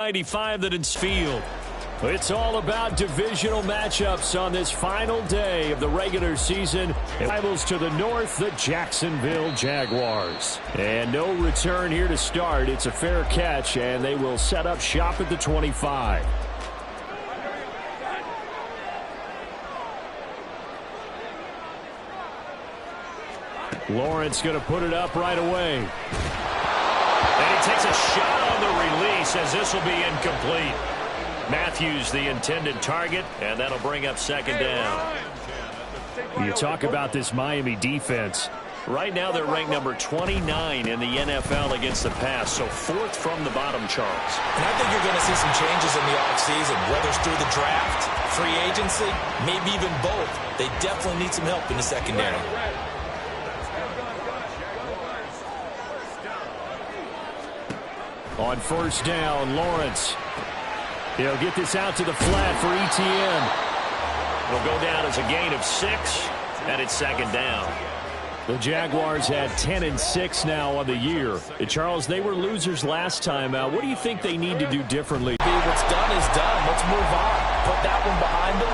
95 that it's field. It's all about divisional matchups on this final day of the regular season. Rivals to the north, the Jacksonville Jaguars. And no return here to start. It's a fair catch, and they will set up shop at the 25. Lawrence going to put it up right away. And he takes a shot on the release as this will be incomplete. Matthews the intended target, and that'll bring up second down. You talk about this Miami defense. Right now they're ranked number 29 in the NFL against the pass, so fourth from the bottom, Charles. And I think you're going to see some changes in the offseason, whether it's through the draft, free agency, maybe even both. They definitely need some help in the secondary. On first down, Lawrence. He'll get this out to the flat for ETN. It'll go down as a gain of 6, and it's second down. The Jaguars had 10-6 now on the year. Charles, they were losers last time out. What do you think they need to do differently? What's done is done. Let's move on. Put that one behind them,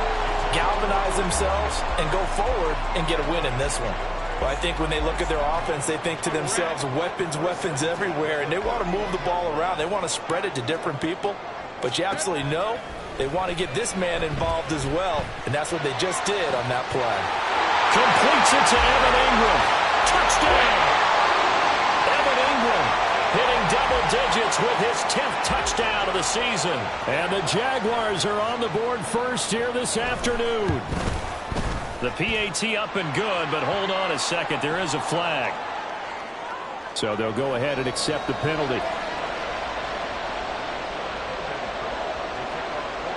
galvanize themselves, and go forward and get a win in this one. Well, I think when they look at their offense, they think to themselves, weapons, weapons everywhere, and they want to move the ball around. They want to spread it to different people. But you absolutely know they want to get this man involved as well, and that's what they just did on that play. Completes it to Evan Ingram. Touchdown! Evan Ingram hitting double digits with his 10th touchdown of the season. And the Jaguars are on the board first here this afternoon. The PAT up and good, but hold on a second. There is a flag. So they'll go ahead and accept the penalty.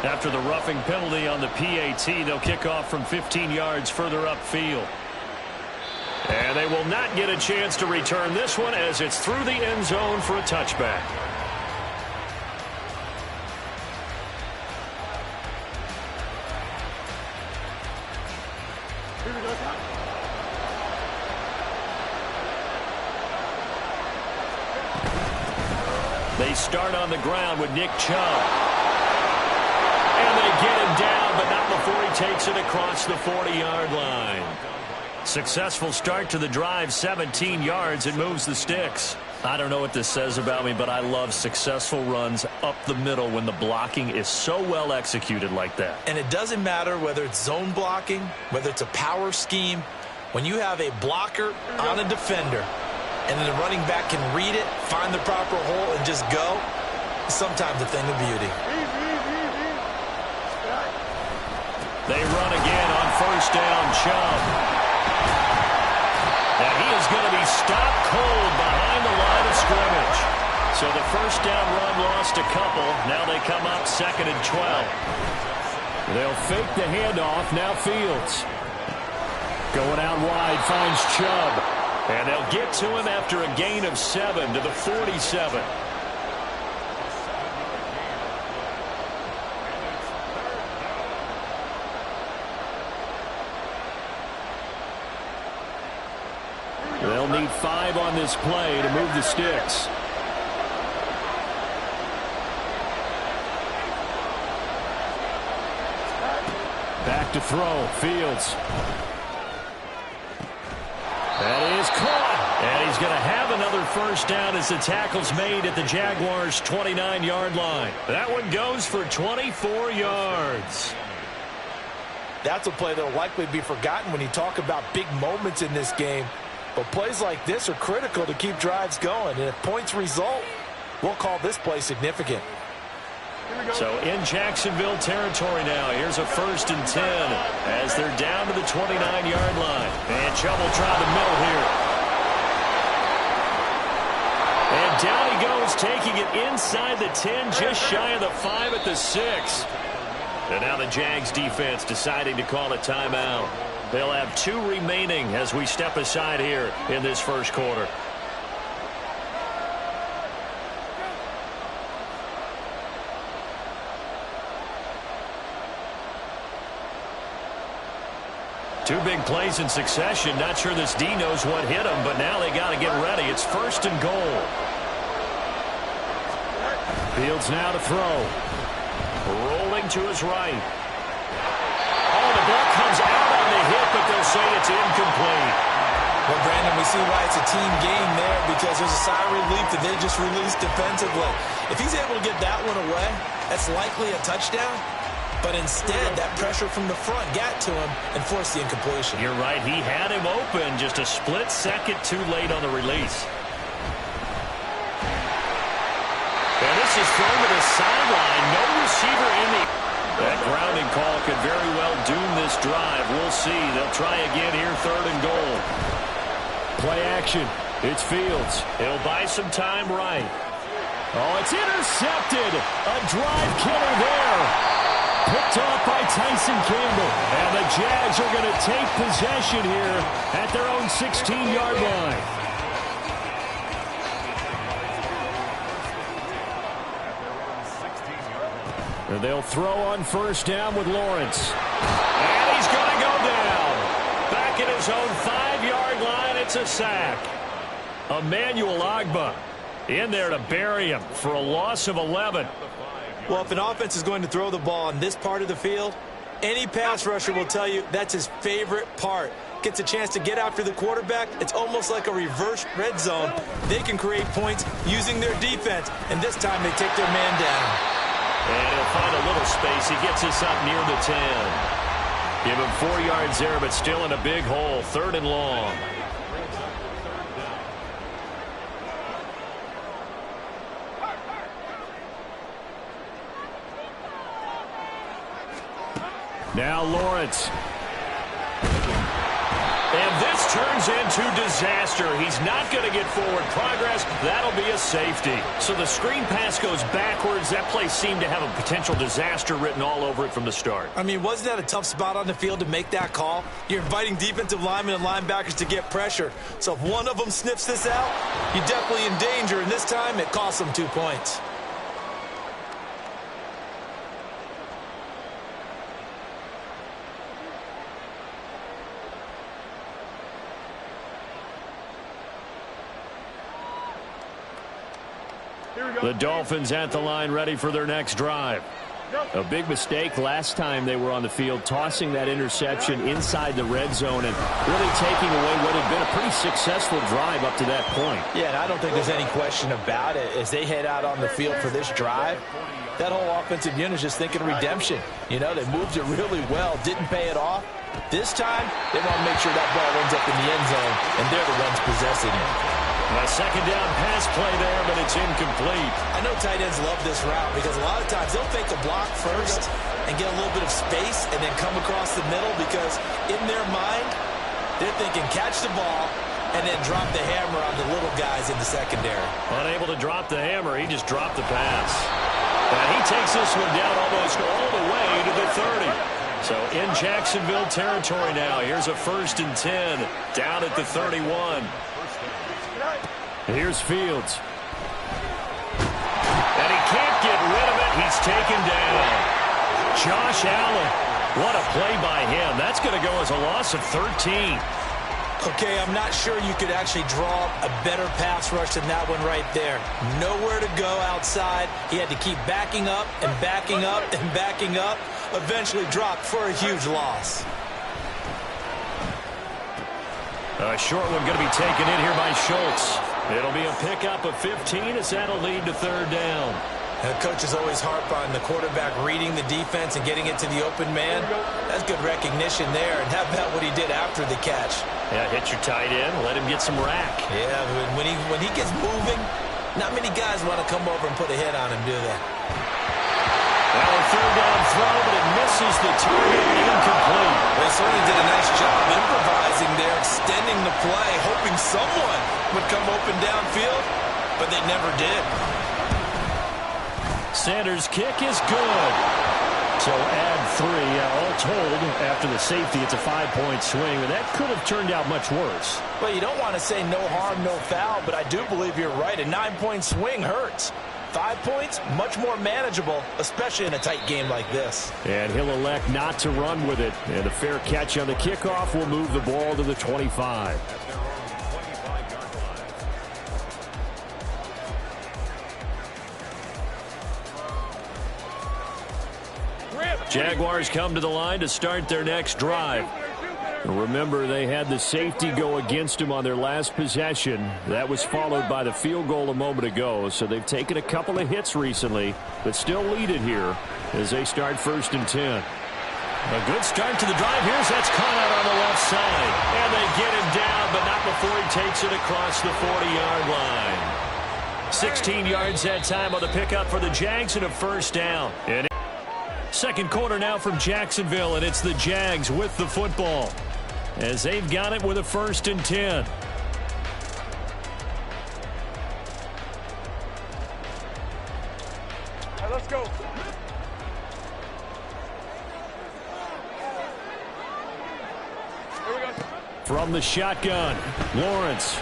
After the roughing penalty on the PAT, they'll kick off from 15 yards further upfield. And they will not get a chance to return this one as it's through the end zone for a touchback. They start on the ground with Nick Chubb. And they get him down, but not before he takes it across the 40-yard line. Successful start to the drive, 17 yards, and moves the sticks. I don't know what this says about me, but I love successful runs up the middle when the blocking is so well executed like that. And it doesn't matter whether it's zone blocking, whether it's a power scheme. When you have a blocker on a defender, and then the running back can read it, find the proper hole, and just go, it's sometimes a thing of beauty. They run again on first down, Chubb. And he is going to be stopped cold behind the line of scrimmage. So the first down run lost a couple. Now they come up 2nd and 12. They'll fake the handoff. Now Fields. Going out wide, finds Chubb. And they'll get to him after a gain of 7 to the 47. They'll need 5 on this play to move the sticks. Back to throw. Fields. That is caught. And he's going to have another first down as the tackle's made at the Jaguars' 29-yard line. That one goes for 24 yards. That's a play that will likely be forgotten when you talk about big moments in this game. But plays like this are critical to keep drives going. And if points result, we'll call this play significant. So in Jacksonville territory now, here's a 1st and 10 as they're down to the 29-yard line. And Chubb will try the middle here. And down he goes, taking it inside the 10, just shy of the 5 at the 6. And now the Jags defense deciding to call a timeout. They'll have 2 remaining as we step aside here in this first quarter. Two big plays in succession. Not sure this D knows what hit him, but now they got to get ready. It's 1st and goal. Fields now to throw. Rolling to his right. Oh, the ball comes out on the hit, but they'll say it's incomplete. Well, Brandon, we see why it's a team game there, because there's a sigh of relief that they just released defensively. If he's able to get that one away, that's likely a touchdown. But instead, that pressure from the front got to him and forced the incompletion. You're right. He had him open, just a split second too late on the release. And this is thrown to the sideline. No receiver in the... That grounding call could very well doom this drive. We'll see. They'll try again here, 3rd and goal. Play action. It's Fields. He'll buy some time right. Oh, it's intercepted. A drive killer there. Picked off by Tyson Campbell. And the Jags are going to take possession here at their own 16-yard line. And they'll throw on 1st down with Lawrence. And he's going to go down. Back at his own 5-yard line, it's a sack. Emmanuel Ogbah in there to bury him for a loss of 11. Well, if an offense is going to throw the ball on this part of the field, any pass rusher will tell you that's his favorite part. Gets a chance to get after the quarterback. It's almost like a reverse red zone. They can create points using their defense, and this time they take their man down. And he'll find a little space. He gets us up near the 10. Give him 4 yards there, but still in a big hole. 3rd and long. Now Lawrence. And this turns into disaster. He's not going to get forward progress. That'll be a safety. So the screen pass goes backwards. That play seemed to have a potential disaster written all over it from the start. I mean, wasn't that a tough spot on the field to make that call? You're inviting defensive linemen and linebackers to get pressure. So if one of them sniffs this out, you're definitely in danger. And this time, it costs them 2 points. The Dolphins at the line, ready for their next drive. A big mistake last time they were on the field, tossing that interception inside the red zone and really taking away what had been a pretty successful drive up to that point. Yeah, and I don't think there's any question about it. As they head out on the field for this drive, that whole offensive unit is just thinking redemption. You know, they moved it really well, didn't pay it off. This time, they want to make sure that ball ends up in the end zone, and they're the ones possessing it. A 2nd down pass play there, but it's incomplete. I know tight ends love this route because a lot of times they'll fake a block first and get a little bit of space and then come across the middle because in their mind, they're thinking catch the ball and then drop the hammer on the little guys in the secondary. Unable to drop the hammer, he just dropped the pass. And he takes this one down almost all the way to the 30. So in Jacksonville territory now. Here's a 1st and 10 down at the 31. Here's Fields. And he can't get rid of it. He's taken down. Josh Allen. What a play by him. That's going to go as a loss of 13. Okay, I'm not sure you could actually draw a better pass rush than that one right there. Nowhere to go outside. He had to keep backing up and backing up and backing up. Eventually dropped for a huge loss. A short one going to be taken in here by Schultz. It'll be a pickup of 15 as that'll lead to 3rd down. The coaches always harp on the quarterback reading the defense and getting it to the open man. That's good recognition there. And how about what he did after the catch? Yeah, hit your tight end, let him get some rack. Yeah, when he gets moving, not many guys want to come over and put a hit on him, do they? Well, a 3rd down throw, but it misses the target, incomplete. They certainly did a nice job improvising there, extending the play, hoping someone would come open downfield, but they never did. Sanders' kick is good. So add 3. All told, after the safety, it's a 5-point swing, and that could have turned out much worse. Well, you don't want to say no harm, no foul, but I do believe you're right. A 9-point swing hurts. 5 points, much more manageable, especially in a tight game like this. And he'll elect not to run with it. And a fair catch on the kickoff will move the ball to the 25. Jaguars come to the line to start their next drive. Remember, they had the safety go against them on their last possession. That was followed by the field goal a moment ago, so they've taken a couple of hits recently, but still lead it here as they start 1st and 10. A good start to the drive. That's caught out on the left side. And they get him down, but not before he takes it across the 40-yard line. 16 yards that time on the pickup for the Jags and a 1st down. And second quarter now from Jacksonville, and it's the Jags with the football as they've got it with a 1st and 10. All right, let's go. Here we go. From the shotgun, Lawrence.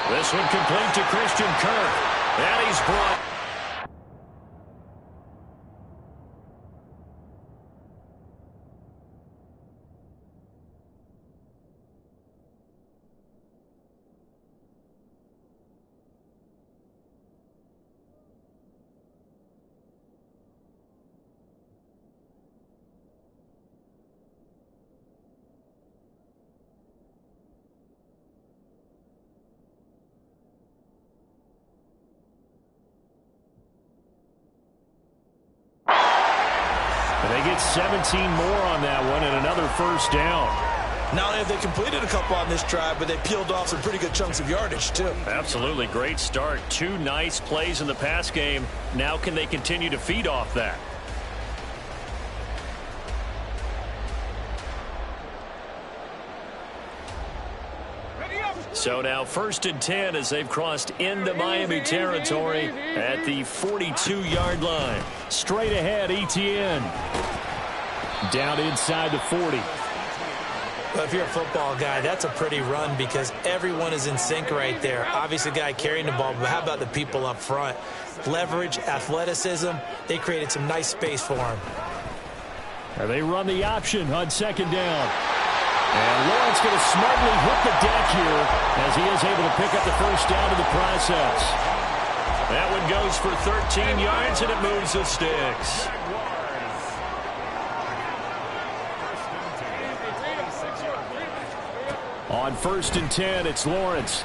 This one complete to Christian Kirk. And he's brought. They get 17 more on that one and another 1st down. Not only have they completed a couple on this drive, but they peeled off some pretty good chunks of yardage, too. Absolutely great start. 2 nice plays in the pass game. Now can they continue to feed off that? So now 1st and 10 as they've crossed into Miami territory at the 42-yard line. Straight ahead, Etienne. Down inside the 40. Well, if you're a football guy, that's a pretty run because everyone is in sync right there. Obviously, the guy carrying the ball, but how about the people up front? Leverage, athleticism, they created some nice space for him. And they run the option on 2nd down. And Lawrence going to smartly hit the deck here as he is able to pick up the 1st down in the process. That one goes for 13 yards, and it moves the sticks. On 1st and 10, it's Lawrence.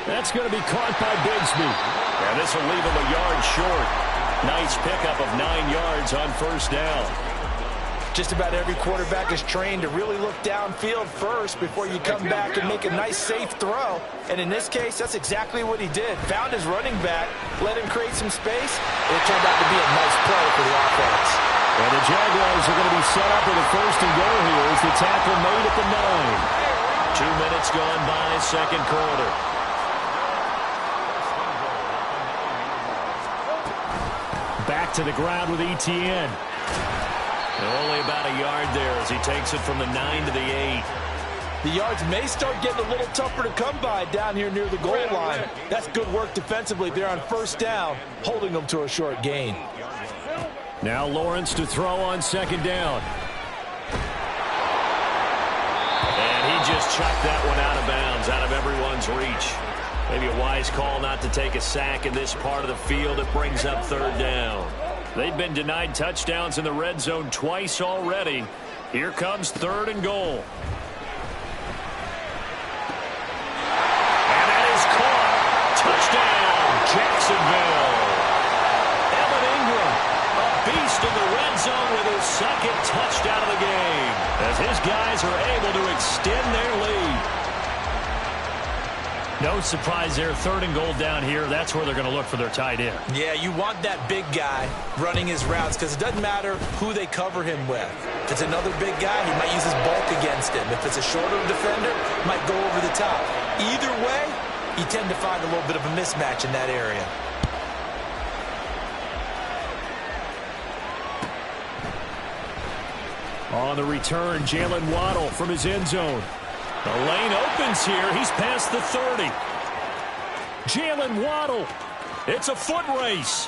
That's going to be caught by Bigsby. And this will leave him a yard short. Nice pickup of 9 yards on 1st down. Just about every quarterback is trained to really look downfield first before you come back and make a nice, safe throw. And in this case, that's exactly what he did. Found his running back, let him create some space, and it turned out to be a nice play for the offense. And the Jaguars are going to be set up with a 1st and goal here as the tackle made at the 9. 2 minutes gone by, 2nd quarter. Back to the ground with Etienne. Only about a yard there as he takes it from the 9 to the 8. The yards may start getting a little tougher to come by down here near the goal line. That's good work defensively there on 1st down, holding them to a short gain. Now Lawrence to throw on 2nd down. And he just chucked that one out of bounds, out of everyone's reach. Maybe a wise call not to take a sack in this part of the field. It brings up 3rd down. They've been denied touchdowns in the red zone twice already. Here comes 3rd and goal. And that is caught. Touchdown, Jacksonville. Evan Ingram, a beast in the red zone with his 2nd touchdown of the game, as his guys are able to extend their lead. No surprise there, 3rd and goal down here. That's where they're going to look for their tight end. Yeah, you want that big guy running his routes because it doesn't matter who they cover him with. If it's another big guy, he might use his bulk against him. If it's a shorter defender, he might go over the top. Either way, you tend to find a little bit of a mismatch in that area. On the return, Jalen Waddle from his end zone. The lane opens here. He's past the 30. Jalen Waddle. It's a foot race.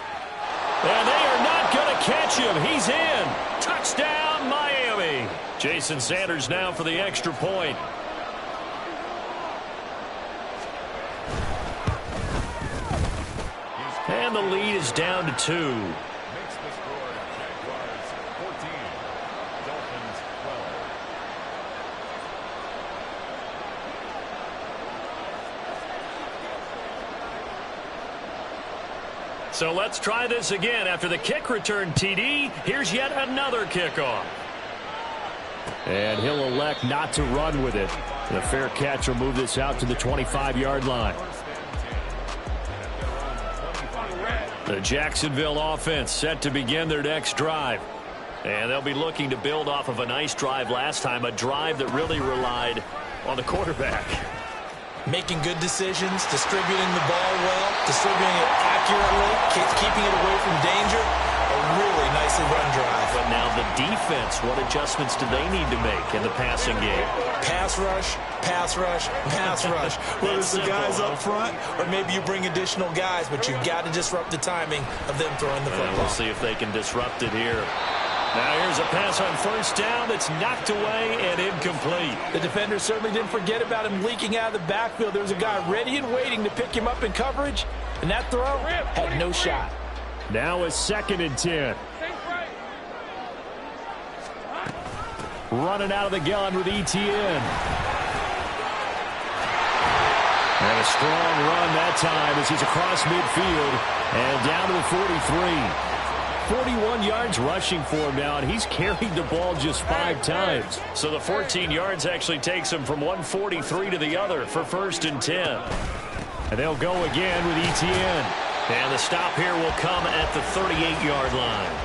And they are not going to catch him. He's in. Touchdown, Miami. Jason Sanders now for the extra point. And the lead is down to 2. So let's try this again. After the kick return TD, here's yet another kickoff. And he'll elect not to run with it. The fair catch will move this out to the 25-yard line. The Jacksonville offense set to begin their next drive. And they'll be looking to build off of a nice drive last time, a drive that really relied on the quarterback. Making good decisions, distributing the ball well, distributing it accurately, keeping it away from danger. A really nicely run drive. But now the defense, what adjustments do they need to make in the passing game? Pass rush, pass rush, pass rush. Whether it's the guys up front or maybe you bring additional guys, but you've got to disrupt the timing of them throwing the football. And we'll see if they can disrupt it here. Now here's a pass on first down that's knocked away and incomplete. The defender certainly didn't forget about him leaking out of the backfield. There's a guy ready and waiting to pick him up in coverage, and that throw had no shot. Now a 2nd and 10. Running out of the gun with ETN. And a strong run that time as he's across midfield and down to the 43. 41 yards rushing for him now, and he's carried the ball just 5 times. So the 14 yards actually takes him from 143 to the other for 1st and 10. And they'll go again with ETN. And the stop here will come at the 38-yard line.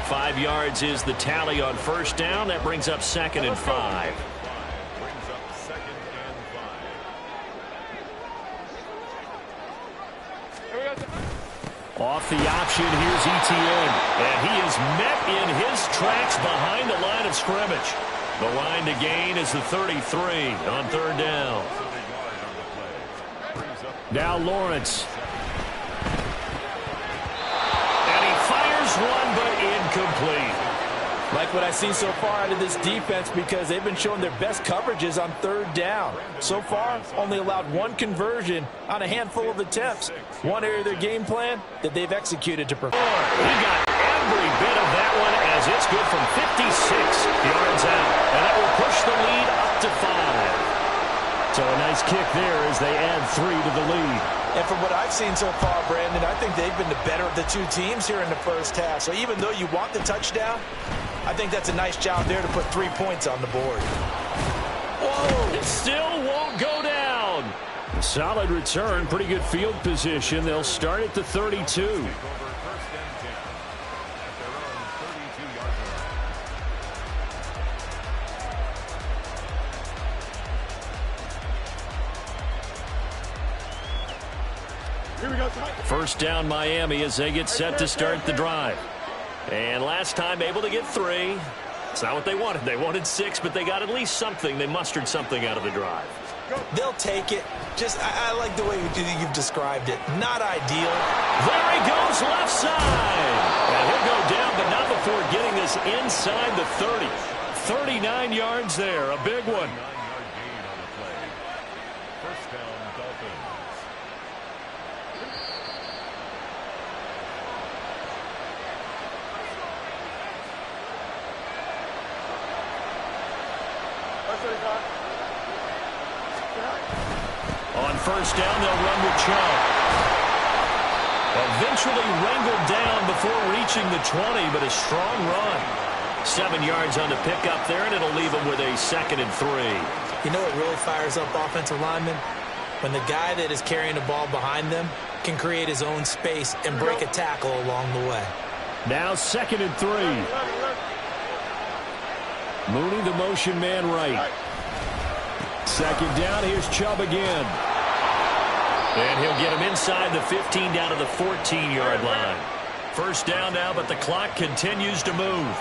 5 yards is the tally on first down. That brings up 2nd and 5. Off the option, here's ETN. And he is met in his tracks behind the line of scrimmage. The line to gain is the 33 on 3rd down. Now Lawrence. And he fires one, but incomplete. Like what I've seen so far out of this defense, because they've been showing their best coverages on 3rd down. So far, only allowed 1 conversion on a handful of attempts. One area of their game plan that they've executed to perform. He got every bit of that one as it's good from 56 yards out. And that will push the lead up to 5. So a nice kick there as they add 3 to the lead. And from what I've seen so far, Brandon, I think they've been the better of the 2 teams here in the first half. So even though you want the touchdown, I think that's a nice job there to put 3 points on the board. Whoa! It still won't go down. Solid return, pretty good field position. They'll start at the 32. First down Miami as they get set to start the drive. And last time able to get 3. It's not what they wanted. They wanted 6, but they got at least something. They mustered something out of the drive. They'll take it. Just, I like the way you've described it. Not ideal. There he goes left side. And he'll go down, but not before getting this inside the 30. 39 yards there. A big one. On first down, they'll run with Chubb. Eventually wrangled down before reaching the 20, but a strong run. 7 yards on the pickup there, and it'll leave them with a 2nd and 3. You know what really fires up offensive linemen? When the guy that is carrying the ball behind them can create his own space and break a tackle along the way. Now 2nd and 3. Mooney, the motion man right. 2nd down, here's Chubb again. And he'll get him inside the 15 down to the 14-yard line. First down now, but the clock continues to move.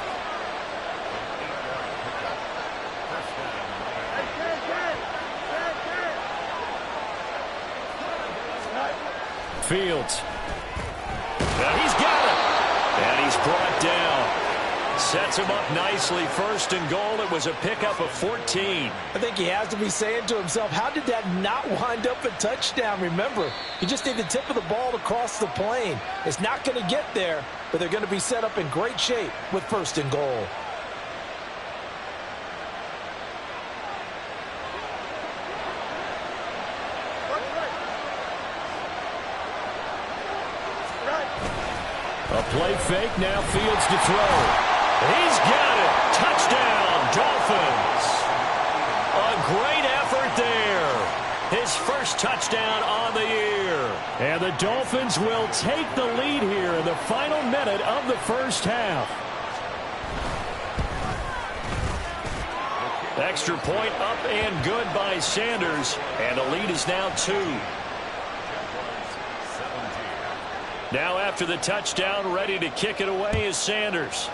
Fields. Now he's got it. And he's brought down. Sets him up nicely. 1st and goal. It was a pickup of 14. I think he has to be saying to himself, how did that not wind up a touchdown? Remember, you just need the tip of the ball to cross the plane. It's not going to get there, but they're going to be set up in great shape with 1st and goal. A play fake, now Fields to throw. He's got it. Touchdown, Dolphins. A great effort there. His first touchdown on the year. And the Dolphins will take the lead here in the final minute of the first half. Extra point up and good by Sanders. And the lead is now 2. Now after the touchdown, ready to kick it away is Sanders.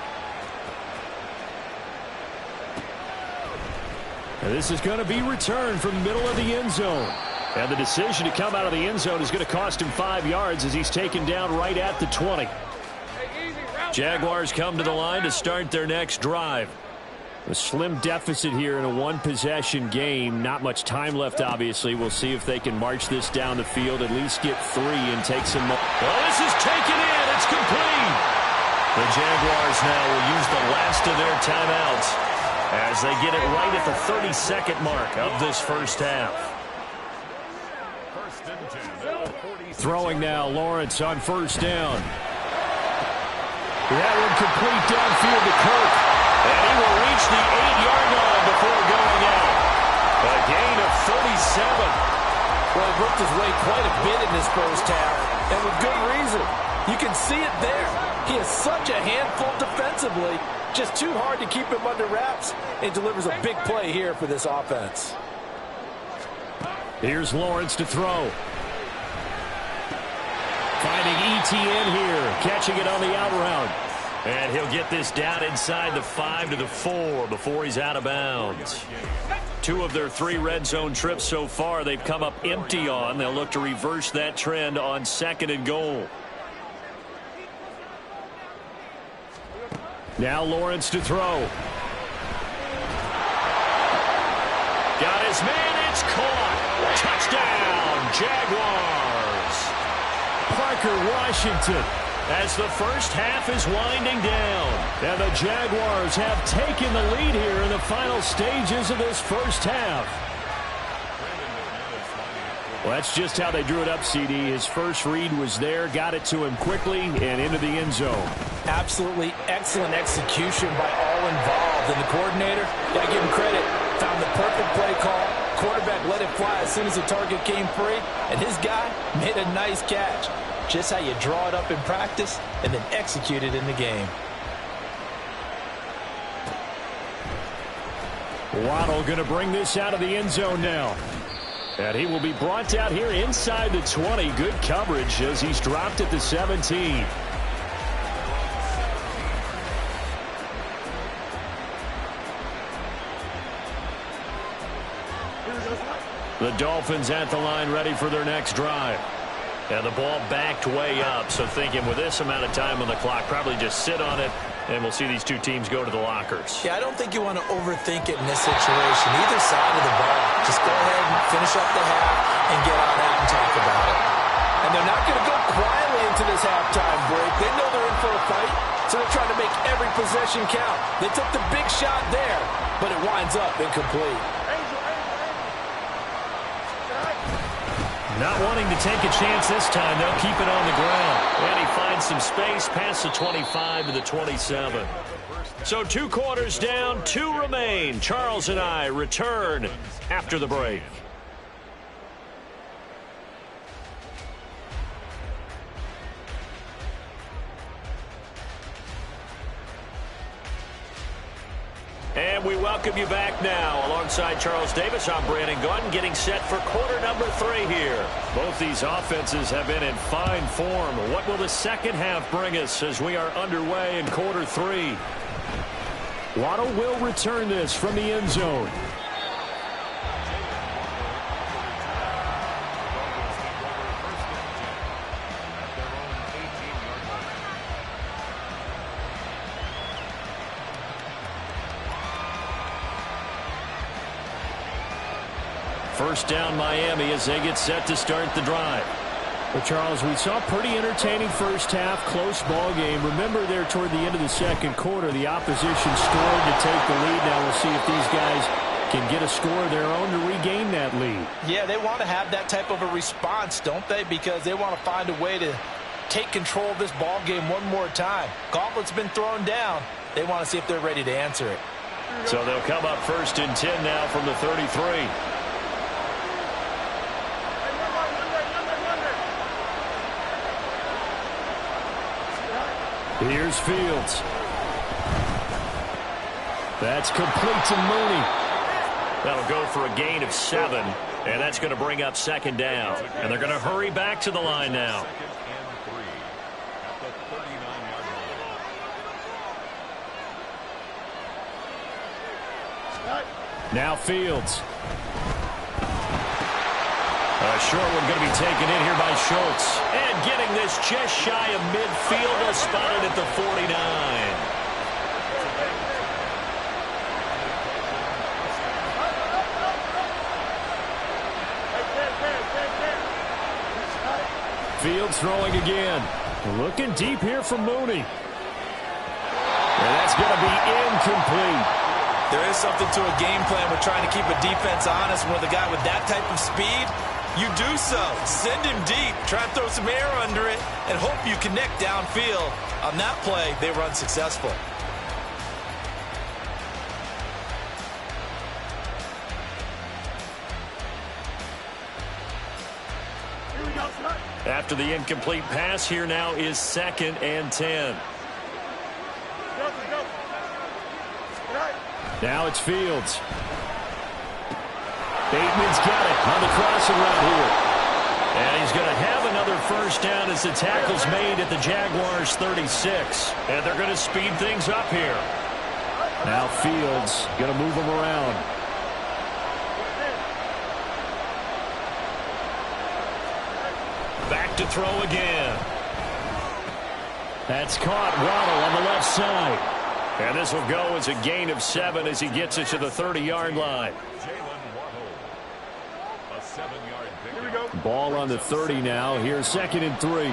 And this is going to be returned from the middle of the end zone. And the decision to come out of the end zone is going to cost him 5 yards as he's taken down right at the 20. Jaguars come to the line to start their next drive. A slim deficit here in a one-possession game. Not much time left, obviously. We'll see if they can march this down the field, at least get 3 and take some more. Well, this is taken in. It's complete. The Jaguars now will use the last of their timeouts as they get it right at the 32nd mark of this first half. Throwing now, Lawrence on first down. That one complete downfield to Kirk. And he will reach the 8-yard line before going out. A gain of 37. Well, he worked his way quite a bit in this first half, and with good reason. You can see it there. He is such a handful defensively. Just too hard to keep him under wraps, and delivers a big play here for this offense. Here's Lawrence to throw. Finding ETN here, catching it on the out route. And he'll get this down inside the 5 to the 4 before he's out of bounds. 2 of their 3 red zone trips so far they've come up empty on. They'll look to reverse that trend on 2nd and goal. Now Lawrence to throw. Got his man, it's caught. Touchdown, Jaguars. Parker Washington. As the first half is winding down. And the Jaguars have taken the lead here in the final stages of this first half. Well, that's just how they drew it up, CD. His first read was there, got it to him quickly, and into the end zone. Absolutely excellent execution by all involved. And the coordinator, got to give him credit, found the perfect play call. Quarterback let it fly as soon as the target came free, and his guy made a nice catch. Just how you draw it up in practice and then execute it in the game. Waddle going to bring this out of the end zone now. And he will be brought out here inside the 20. Good coverage as he's dropped at the 17. The Dolphins at the line ready for their next drive. And the ball backed way up, so thinking with this amount of time on the clock, probably just sit on it, and we'll see these 2 teams go to the lockers. Yeah, I don't think you want to overthink it in this situation. Either side of the ball. Just go ahead and finish up the half and get on out and talk about it. And they're not going to go quietly into this halftime break. They know they're in for a fight, so they're trying to make every possession count. They took the big shot there, but it winds up incomplete. Not wanting to take a chance this time. They'll keep it on the ground. And he finds some space past the 25 to the 27. So 2 quarters down, 2 remain. Charles and I return after the break. And we welcome you back now. Alongside Charles Davis, I'm Brandon Gaudin, getting set for quarter number 3 here. Both these offenses have been in fine form. What will the second half bring us as we are underway in quarter 3? Waddle will return this from the end zone. First down Miami as they get set to start the drive. Well, Charles, we saw a pretty entertaining first half, close ball game. Remember there toward the end of the second quarter, the opposition scored to take the lead. Now we'll see if these guys can get a score of their own to regain that lead. Yeah, they want to have that type of a response, don't they? Because they want to find a way to take control of this ball game one more time. Gauntlet's been thrown down. They want to see if they're ready to answer it. So they'll come up 1st and 10 now from the 33. Here's Fields. That's complete to Mooney. That'll go for a gain of 7, and that's going to bring up 2nd down. And they're going to hurry back to the line now. Now Fields. A short one going to be taken in here by Schultz. And getting this just shy of midfield, they'll spot it at the 49. Fields throwing again. Looking deep here for Mooney. And that's going to be incomplete. There is something to a game plan with trying to keep a defense honest. With a guy with that type of speed, you do so. Send him deep. Try and throw some air under it and hope you connect downfield. On that play, they were unsuccessful. After the incomplete pass, here now is 2nd and 10. Now it's Fields. Bateman's got it on the crossing route here. And he's going to have another 1st down as the tackle's made at the Jaguars' 36. And they're going to speed things up here. Now Fields going to move him around. Back to throw again. That's caught. Waddle on the left side. And this will go as a gain of 7 as he gets it to the 30-yard line. Ball on the 30 now. Here's 2nd and 3.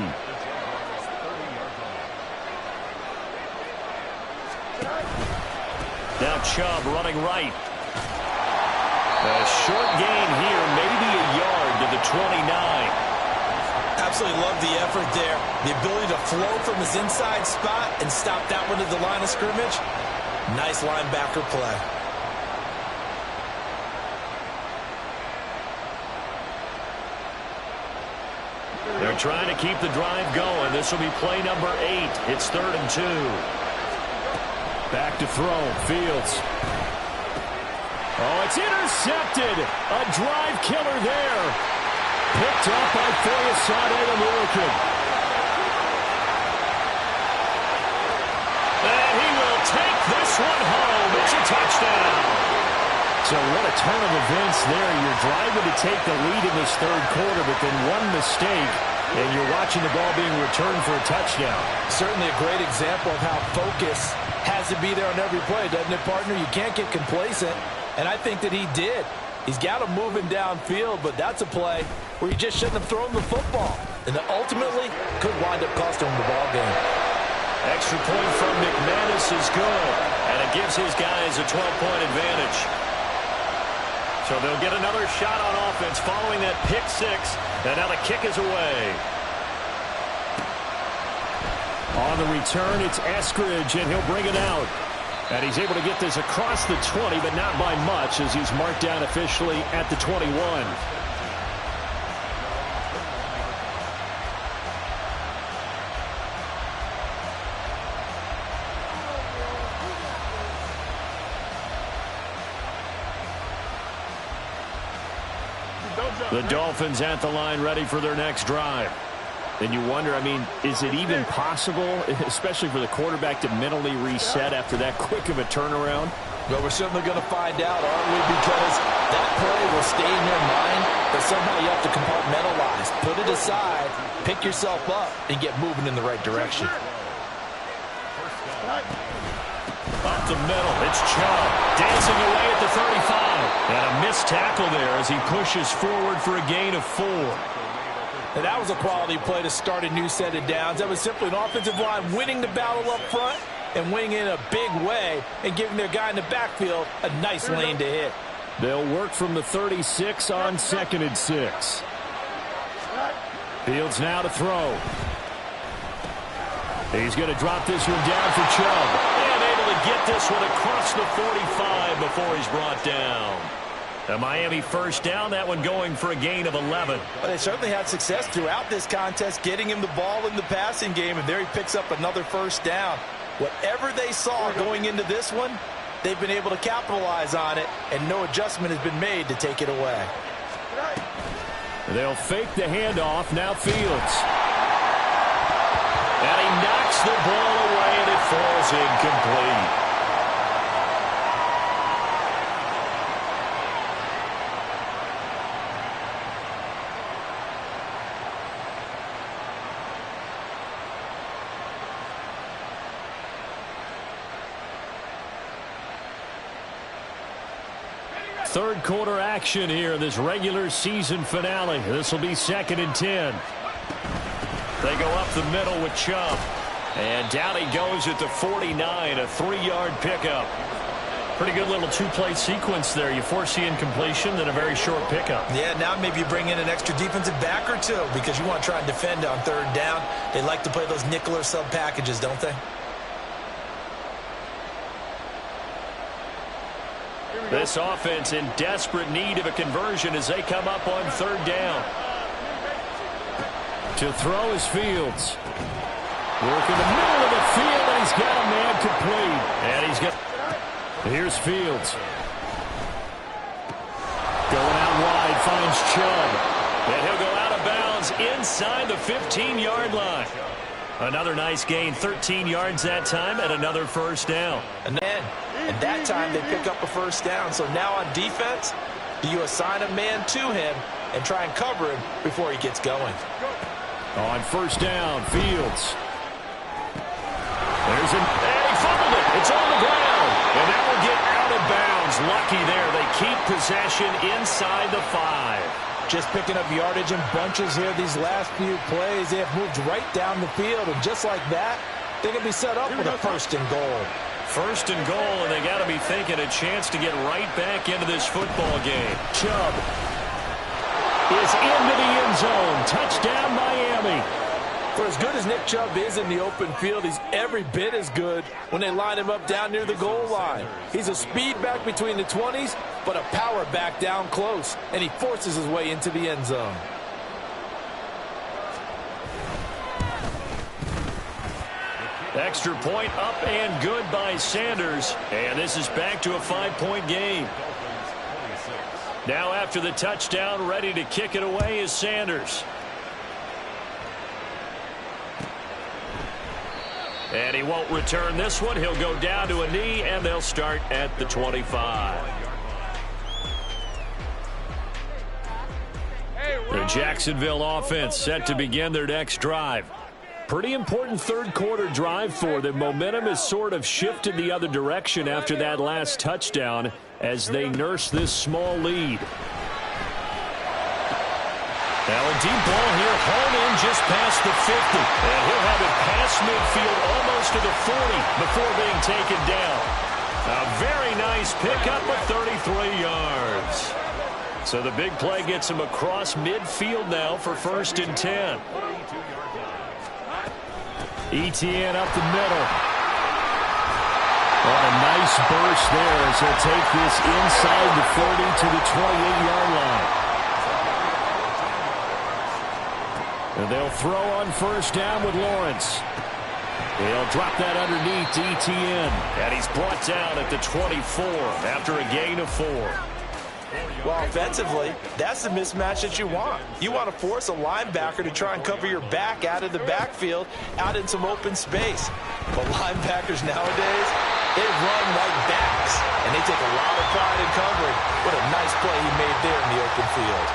Now Chubb running right. A short gain here, maybe a yard to the 29. Absolutely love the effort there. The ability to flow from his inside spot and stop that one at the line of scrimmage. Nice linebacker play. They're trying to keep the drive going. This will be play number 8. It's 3rd and 2. Back to throw. Fields. Oh, it's intercepted. A drive killer there. Picked up by Foyesade, the American. And he will take this one home. It's a touchdown. So what a turn of events there. You're driving to take the lead in this 3rd quarter, but then one mistake, and you're watching the ball being returned for a touchdown. Certainly a great example of how focus has to be there on every play, doesn't it, partner? You can't get complacent, and I think that he did. He's got him moving downfield, but that's a play where you just shouldn't have thrown the football. And that ultimately could wind up costing him the ball game. Extra point from McManus is good, and it gives his guys a 12-point advantage. So they'll get another shot on offense following that pick 6, and now the kick is away. On the return, it's Eskridge, and he'll bring it out. And he's able to get this across the 20, but not by much, as he's marked down officially at the 21. The Dolphins at the line, ready for their next drive. And you wonder, I mean, is it even possible, especially for the quarterback, to mentally reset after that quick of a turnaround? But we're certainly going to find out, aren't we? Because that play will stay in your mind, but somehow you have to compartmentalize. Put it aside, pick yourself up, and get moving in the right direction. Up the middle, it's Chubb dancing away at the 35. And a missed tackle there as he pushes forward for a gain of 4. And that was a quality play to start a new set of downs. That was simply an offensive line winning the battle up front and winning in a big way and giving their guy in the backfield a nice lane to hit. They'll work from the 36 on 2nd and 6. Fields now to throw. He's going to drop this one down for Chubb. And able to get this one across the 45 before he's brought down. A Miami first down, that one going for a gain of 11. Well, they certainly had success throughout this contest, getting him the ball in the passing game, and there he picks up another first down. Whatever they saw going into this one, they've been able to capitalize on it, and no adjustment has been made to take it away. They'll fake the handoff. Now Fields. And he knocks the ball away, and it falls incomplete. Third quarter action here in this regular season finale. This will be 2nd and 10. They go up the middle with Chubb. And down he goes at the 49, a 3-yard pickup. Pretty good little two-play sequence there. You force the incompletion, then a very short pickup. Yeah, now maybe you bring in an extra defensive back or two because you want to try and defend on 3rd down. They like to play those nickel or sub packages, don't they? This offense in desperate need of a conversion as they come up on 3rd down. To throw is Fields. Work in the middle of the field, and he's got a man complete. And he's got... Here's Fields. Going out wide, finds Chubb. And he'll go out of bounds inside the 15-yard line. Another nice gain, 13 yards that time, and another first down. And that time they pick up a first down. So now on defense, do you assign a man to him and try and cover him before he gets going? On first down, Fields. And he fumbled it. It's on the ground. And that will get out of bounds. Lucky there. They keep possession inside the 5. Just picking up yardage in bunches here these last few plays. They have moved right down the field. And just like that, they can be set up with a 1st and goal. 1st and goal, and they got to be thinking a chance to get right back into this football game. Chubb is into the end zone. Touchdown, Miami. For as good as Nick Chubb is in the open field, he's every bit as good when they line him up down near the goal line. He's a speed back between the 20s, but a power back down close, and he forces his way into the end zone. Extra point up and good by Sanders. And this is back to a 5-point game. Now after the touchdown, ready to kick it away is Sanders. And he won't return this one. He'll go down to a knee, and they'll start at the 25. The Jacksonville offense set to begin their next drive. Pretty important third quarter drive for them. Momentum has sort of shifted the other direction after that last touchdown as they nurse this small lead. Now a deep ball here, hauled in just past the 50. And he'll have it past midfield almost to the 40 before being taken down. A very nice pickup of 33 yards. So the big play gets him across midfield now for 1st and 10. ETN up the middle. Oh, a nice burst there as he'll take this inside the 40 to the 28-yard line. And they'll throw on first down with Lawrence. They'll drop that underneath to ETN. And he's brought down at the 24 after a gain of 4. Well, offensively, that's the mismatch that you want. You want to force a linebacker to try and cover your back out of the backfield, out in some open space. But linebackers nowadays, they run like backs, and they take a lot of pride in covering. What a nice play he made there in the open field.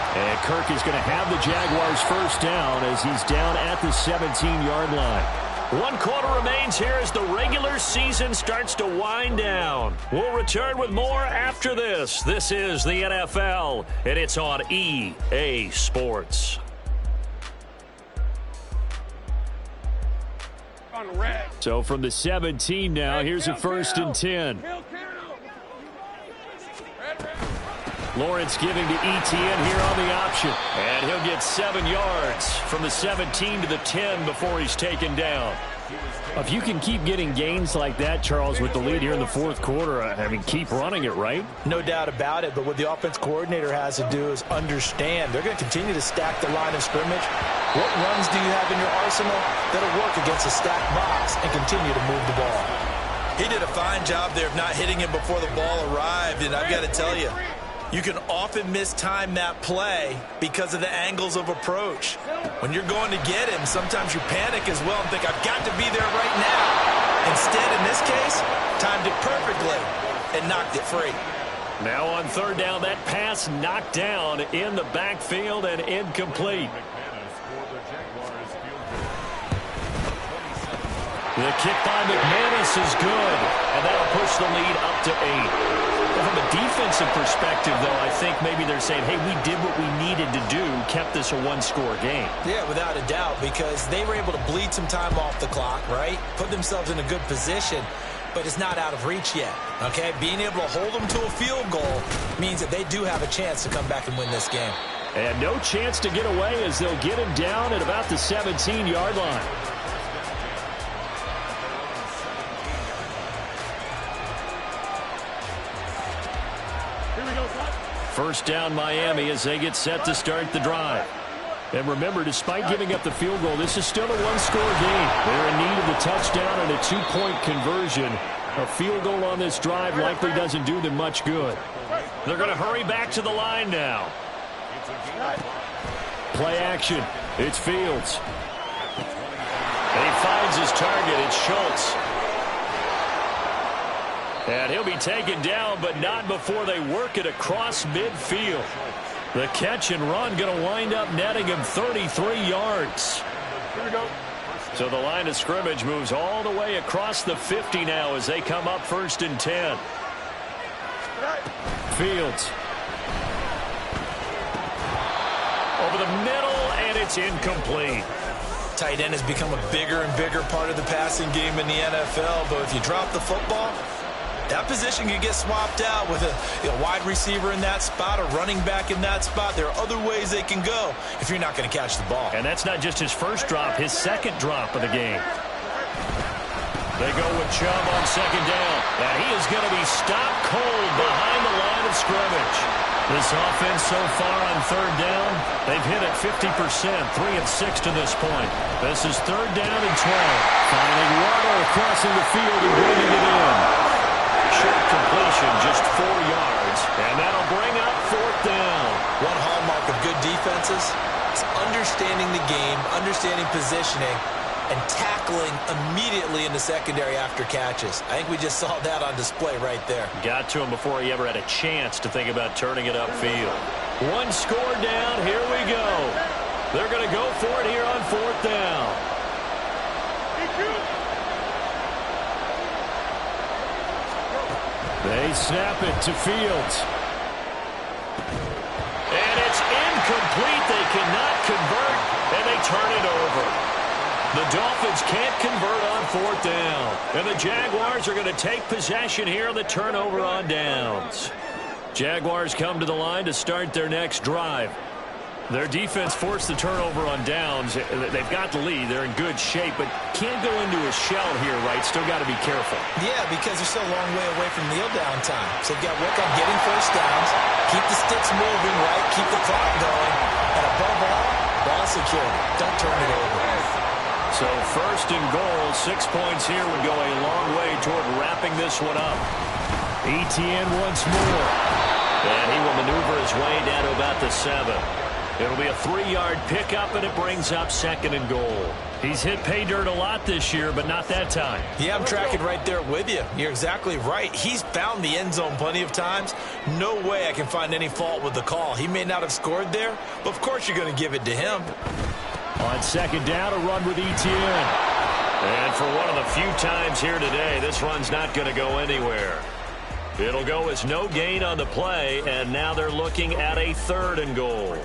And Kirk is going to have the Jaguars first down as he's down at the 17-yard line. 1 quarter remains here as the regular season starts to wind down. We'll return with more after this. This is the NFL, and it's on EA Sports. So from the 17 now, here's a 1st and 10. Lawrence giving to ETN here on the option. And he'll get 7 yards from the 17 to the 10 before he's taken down. If you can keep getting gains like that, Charles, with the lead here in the fourth quarter, I mean, keep running it, right? No doubt about it, but what the offense coordinator has to do is understand they're going to continue to stack the line of scrimmage. What runs do you have in your arsenal that'll work against a stacked box and continue to move the ball? He did a fine job there of not hitting him before the ball arrived, and I've got to tell you, you can often mistime that play because of the angles of approach. When you're going to get him, sometimes you panic as well and think, I've got to be there right now. Instead, in this case, timed it perfectly and knocked it free. Now on third down, that pass knocked down in the backfield and incomplete. The kick by McManus is good, and that'll push the lead up to 8. From a defensive perspective, though, I think maybe they're saying, hey, we did what we needed to do, kept this a one-score game. Yeah, without a doubt, because they were able to bleed some time off the clock, right? Put themselves in a good position, but it's not out of reach yet, okay? Being able to hold them to a field goal means that they do have a chance to come back and win this game. And no chance to get away as they'll get him down at about the 17-yard line. First down Miami as they get set to start the drive. And remember, despite giving up the field goal, this is still a one-score game. They're in need of the touchdown and a two-point conversion. A field goal on this drive likely doesn't do them much good. They're going to hurry back to the line now. Play action. It's Fields. And he finds his target. It's Schultz. And he'll be taken down, but not before they work it across midfield. The catch and run going to wind up netting him 33 yards. Here we go. So the line of scrimmage moves all the way across the 50 now as they come up 1st and 10. Fields. Over the middle, and it's incomplete. Tight end has become a bigger and bigger part of the passing game in the NFL, but if you drop the football, that position can get swapped out with a wide receiver in that spot, a running back in that spot. There are other ways they can go if you're not going to catch the ball. And that's not just his first drop, his second drop of the game. They go with Chubb on second down. And he is going to be stopped cold behind the line of scrimmage. This offense so far on third down, they've hit it 50%, 3 of 6 to this point. This is third down and 12. Finding Waddle crossing the field and bringing it in. Short completion, just 4 yards, and that'll bring up fourth down. One hallmark of good defenses is understanding the game, understanding positioning, and tackling immediately in the secondary after catches. I think we just saw that on display right there. Got to him before he ever had a chance to think about turning it upfield. One score down, here we go. They're going to go for it here on fourth down. They snap it to Fields. And it's incomplete. They cannot convert, and they turn it over. The Dolphins can't convert on fourth down. And the Jaguars are going to take possession here on the turnover on downs. Jaguars come to the line to start their next drive. Their defense forced the turnover on downs. They've got the lead. They're in good shape, but can't go into a shell here, right? Still got to be careful. Yeah, because they're still a long way away from kneel down time. So they've got to work on getting first downs, keep the sticks moving, right? Keep the clock going. And above all, ball security. Don't turn it over. So first and goal, 6 points here would go a long way toward wrapping this one up. Etienne once more. And he will maneuver his way down to about the 7. It'll be a 3-yard pickup, and it brings up second and goal. He's hit pay dirt a lot this year, but not that time. Yeah, I'm tracking right there with you. You're exactly right. He's found the end zone plenty of times. No way I can find any fault with the call. He may not have scored there, but of course you're going to give it to him. On second down, a run with Etienne. And for one of the few times here today, this run's not going to go anywhere. It'll go as no gain on the play, and now they're looking at a third and goal.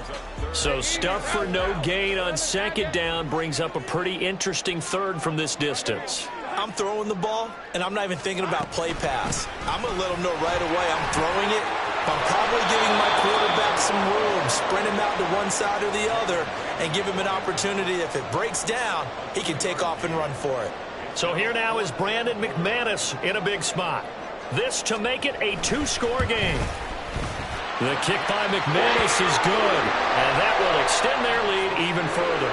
So stuff for no gain on second down brings up a pretty interesting third from this distance. I'm throwing the ball, and I'm not even thinking about play pass. I'm going to let them know right away I'm throwing it. I'm probably giving my quarterback some room, sprint him out to one side or the other, and give him an opportunity. If it breaks down, he can take off and run for it. So here now is Brandon McManus in a big spot. This to make it a two-score game. The kick by McManus is good, and that will extend their lead even further.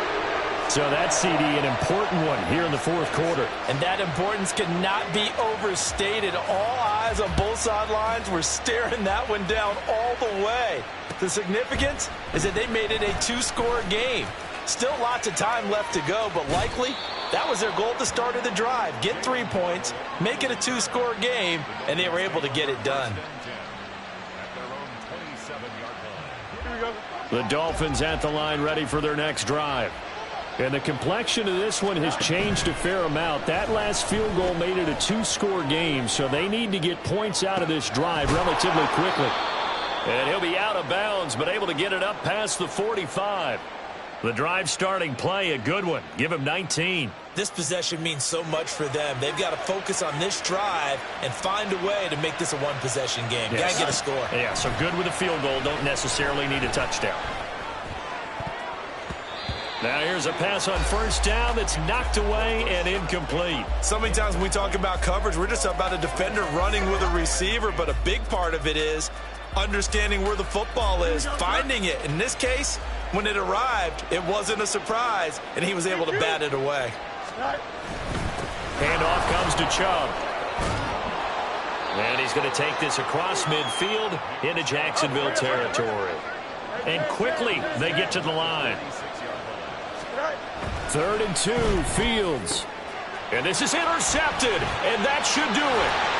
So that's, CD, an important one here in the fourth quarter. And that importance cannot be overstated. All eyes on both sidelines were staring that one down all the way. The significance is that they made it a two-score game. Still lots of time left to go, but likely that was their goal at the start of the drive. Get 3 points, make it a two-score game, and they were able to get it done. The Dolphins at the line ready for their next drive. And the complexion of this one has changed a fair amount. That last field goal made it a two-score game, so they need to get points out of this drive relatively quickly. And he'll be out of bounds, but able to get it up past the 45. The drive starting play, a good one. Give him 19. This possession means so much for them. They've got to focus on this drive and find a way to make this a one-possession game. Yes. Got to get a score. Yeah, so good with a field goal. Don't necessarily need a touchdown. Now here's a pass on first down that's knocked away and incomplete. So many times when we talk about coverage, we're just about a defender running with a receiver, but a big part of it is understanding where the football is, finding it. In this case, when it arrived, it wasn't a surprise, and he was able to bat it away. Handoff comes to Chubb. And he's going to take this across midfield into Jacksonville territory. And quickly they get to the line. 3rd and 2, Fields. And this is intercepted, and that should do it.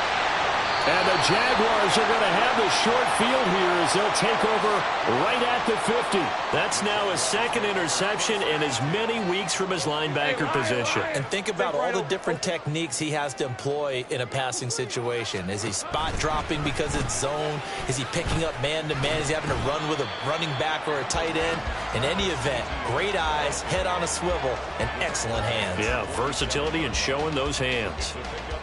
And the Jaguars are going to have the short field here as they'll take over right at the 50. That's now his second interception in as many weeks from his linebacker position. And think about all the different techniques he has to employ in a passing situation. Is he spot dropping because it's zone? Is he picking up man-to-man? Is he having to run with a running back or a tight end? In any event, great eyes, head on a swivel, and excellent hands. Yeah, versatility and showing those hands.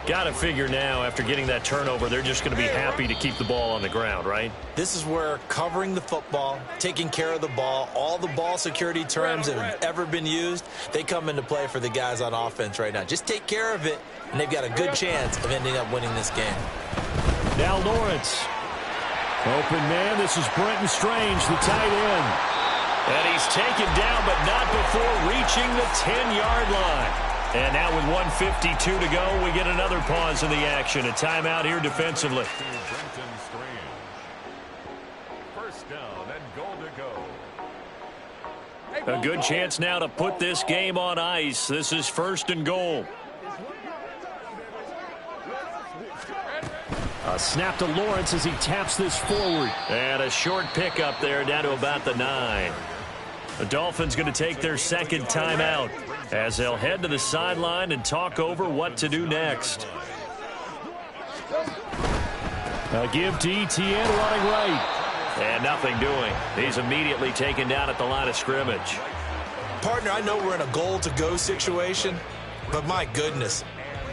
Got to figure now, after getting that turnover, they're just going to be happy to keep the ball on the ground, right? This is where covering the football, taking care of the ball, all the ball security terms that have ever been used, they come into play for the guys on offense right now. Just take care of it, and they've got a good chance of ending up winning this game. Now Lawrence. Open man, this is Brenton Strange, the tight end. And he's taken down, but not before reaching the 10-yard line. And now with 1:52 to go, we get another pause in the action. A timeout here defensively. First down and goal to go. A good chance now to put this game on ice. This is 1st and goal. A snap to Lawrence as he taps this forward. And a short pickup there down to about the 9. The Dolphins going to take their second timeout as they'll head to the sideline and talk over what to do next. A give to ETN running right. And nothing doing. He's immediately taken down at the line of scrimmage. Partner, I know we're in a goal-to-go situation, but my goodness,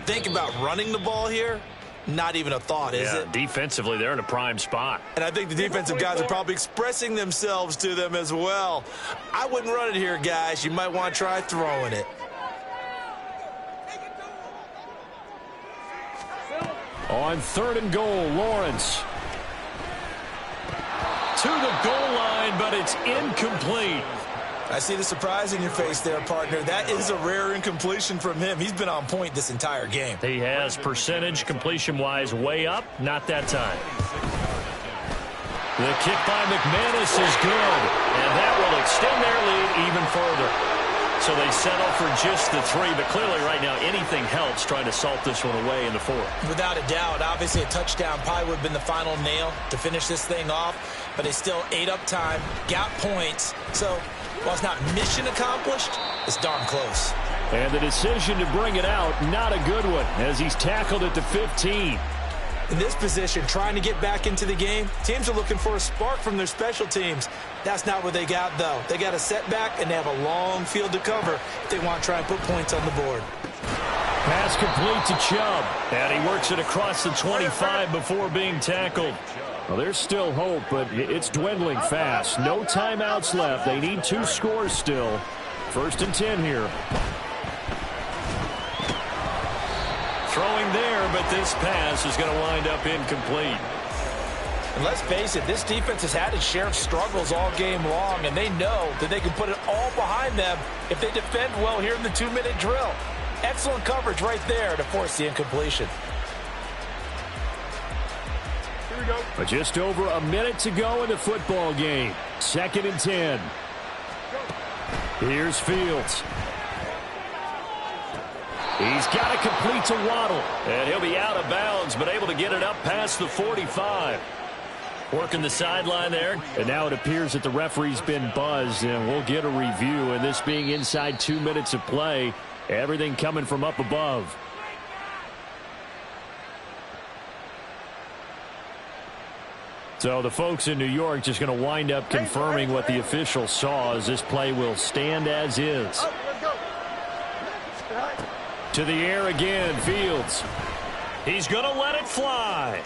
think about running the ball here. Not even a thought, is it? Defensively, they're in a prime spot. And I think the defensive guys are probably expressing themselves to them as well. I wouldn't run it here, guys. You might want to try throwing it. On 3rd and goal, Lawrence. To the goal line, but it's incomplete. I see the surprise in your face there, partner. That is a rare incompletion from him. He's been on point this entire game. He has percentage completion-wise way up. Not that time. The kick by McManus is good, and that will extend their lead even further. So they settle for just the 3, but clearly right now anything helps trying to salt this one away in the 4th. Without a doubt, obviously a touchdown probably would have been the final nail to finish this thing off, but they still ate up time, got points. So while it's not mission accomplished, it's darn close. And the decision to bring it out, not a good one, as he's tackled at the 15. In this position, trying to get back into the game, teams are looking for a spark from their special teams. That's not what they got, though. They got a setback, and they have a long field to cover if they want to try and put points on the board. Pass complete to Chubb. And he works it across the 25 before being tackled. Well, there's still hope, but it's dwindling fast. No timeouts left. They need 2 scores still. 1st and 10 here. Throwing there, but this pass is going to wind up incomplete. And let's face it, this defense has had its share of struggles all game long, and they know that they can put it all behind them if they defend well here in the 2-minute drill. Excellent coverage right there to force the incompletion. Here we go. But just over a minute to go in the football game. 2nd and 10. Here's Fields. He's got to complete to Waddle. And he'll be out of bounds, but able to get it up past the 45. Working the sideline there. And now it appears that the referee's been buzzed, and we'll get a review. And this being inside 2 minutes of play, everything coming from up above. So the folks in New York just going to wind up confirming what the official saw, as this play will stand as is. To the air again, Fields. He's going to let it fly.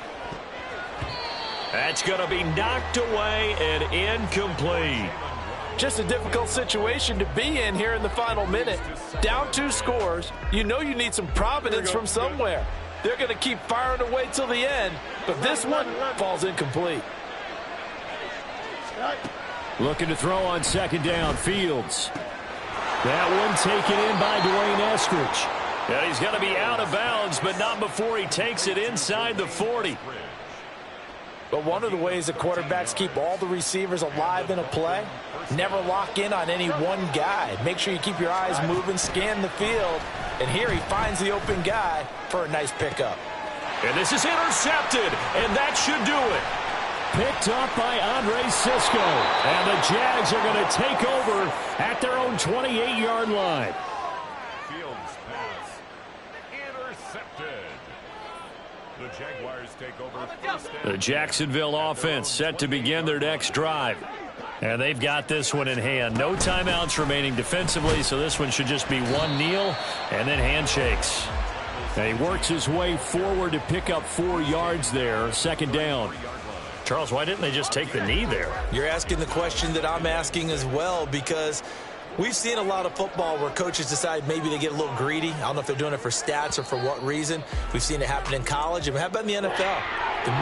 That's going to be knocked away and incomplete. Just a difficult situation to be in here in the final minute. Down 2 scores. You know you need some providence from somewhere. They're going to keep firing away till the end, but this one falls incomplete. Looking to throw on 2nd down, Fields. That one taken in by Dwayne Eskridge. Yeah, he's going to be out of bounds, but not before he takes it inside the 40. But one of the ways that quarterbacks keep all the receivers alive in a play, never lock in on any one guy. Make sure you keep your eyes moving, scan the field, and here he finds the open guy for a nice pickup. And this is intercepted, and that should do it. Picked up by Andre Sisco. And the Jags are going to take over at their own 28-yard line. Fields pass intercepted. The Jaguars take over. The Jacksonville offense set to begin their next drive. And they've got this one in hand. No timeouts remaining defensively, so this one should just be one kneel and then handshakes. And he works his way forward to pick up 4 yards there. 2nd down. Charles, why didn't they just take the knee there? You're asking the question that I'm asking as well, because we've seen a lot of football where coaches decide maybe they get a little greedy. I don't know if they're doing it for stats or for what reason. We've seen it happen in college. And how about in the NFL? The